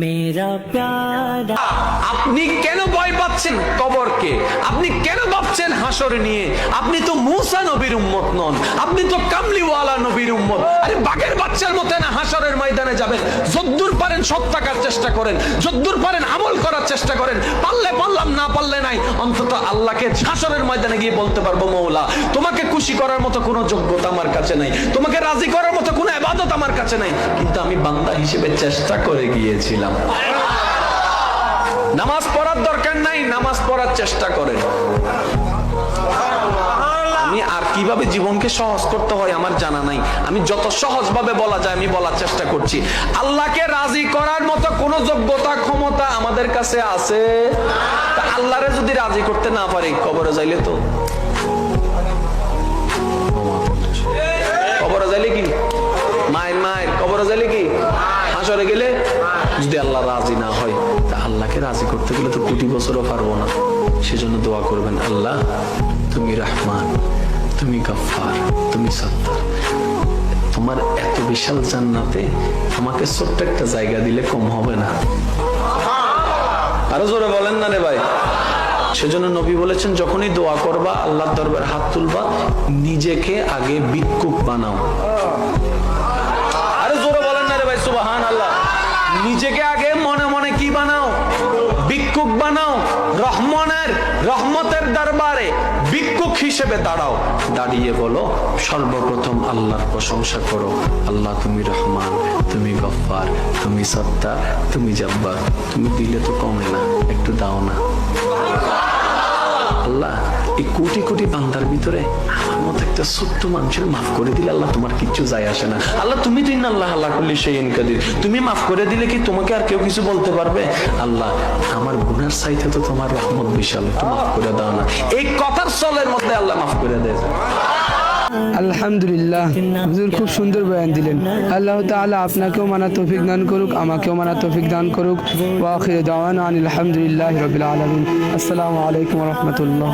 मेरा प्यारा। আপনি কেন ভয় পাচ্ছেন কবরকে? আপনি কেন ভাবছেন হাসর নিয়ে? আপনি তো মুসা নবীর উম্মত নন, আপনি তো কামলিওয়ালা নবীর উম্মত। আরে বাঘের বাচ্চার মতো না হাসরের ময়দানে যাবেন। যদ্দূর পারেন সৎ থাকার চেষ্টা করেন, যদ্দূর পারেন আমল করার চেষ্টা করেন। পারলে পারলাম, না পারলে নাই। অন্তত আল্লাহকে হাসরের ময়দানে গিয়ে বলতে পারবো, মওলা তোমাকে খুশি করার মতো কোনো যোগ্যতা আমার কাছে নাই, তোমাকে রাজি করার মতো কোনো ইবাদত আমার কাছে নাই, কিন্তু আমি বান্দা হিসেবে চেষ্টা করে গিয়েছিলাম। নামাজ পড়ার দরকার নাই, নামাজ পড়ার চেষ্টা করেন। আমি আর কিভাবে জীবনকে সহজ করতে হয় আমার জানা নাই। আমি যত সহজ ভাবে বলা যায় আমি বলার চেষ্টা করছি। আল্লাহকে রাজি করার মতো কোন যোগ্যতা ক্ষমতা আমাদের কাছে আছে? আল্লাহরে যদি রাজি করতে না পারি, কবরে যাইলে তো কবরে যাইলে কি মায়ের মায়ের, কবরে যাইলে কি হাসরে গেলে, যদি আল্লাহ রাজি না হয়, তা আল্লাহকে রাজি করতে গেলে তো কোটি বছরও পারবো না। সেজন্য দোয়া করবেন, আল্লাহ তুমি রহমান, তুমি গফফার, তুমি সত্তার। তোমার এত বিশাল জান্নাতে আমাকে ছোট্ট একটা জায়গা দিলে কম হবে না। আরো জোরে বলেন না রে ভাই। সেজন্য নবী বলেছেন, যখনই দোয়া করবা, আল্লাহর দরবারে হাত তুলবা, নিজেকে আগে ভিক্ষুক বানাও। আরে জোরে বলেন না রে ভাই, সুবহানাল্লাহ। নিজেকে আগে মনে মনে কি বানাও? ভিক্ষুক বানাও। রহমতের দরবারে ভিক্ষুক হিসেবে দাঁড়াও। দাঁড়িয়ে বলো, সর্বপ্রথম আল্লাহর প্রশংসা করো, আল্লাহ তুমি রহমান, তুমি গফফার, তুমি সত্তার, তুমি জব্বার। তুমি দিলে তো কমে না, একটু দাও না। আল্লাহ এই কোটি কোটি বান্দার ভিতরে আমার মতো একটা ছোট্ট মানুষের মাফ করে দিলে আল্লাহ তোমার কিচ্ছু যায় আসে না। আল্লাহ তুমি তো ইন্নাল্লাহ আলা কুল্লি শাইইন কাদির। তুমি মাফ করে দিলে কি তোমাকে আর কেউ কিছু বলতে পারবে? আল্লাহ আমার গুনার চাইতে তো তোমার রহমত বিশাল, একটু মাফ করে দাও না। এই কথার চলের মধ্যে আল্লাহ মাফ করে দেয়। আলহামদুলিল্লাহ, হুজুর খুব সুন্দর বয়ান দিলেন। আল্লাহ তাআলা আপনাকেও মানা তৌফিক দান করুক, আমাকেও মানা তৌফিক দান করুক। ওয়া আখিরু দাওয়ানা আলহামদুলিল্লাহি রাব্বিল আলামিন। আসসালামু আলাইকুম ওয়া রাহমাতুল্লাহ।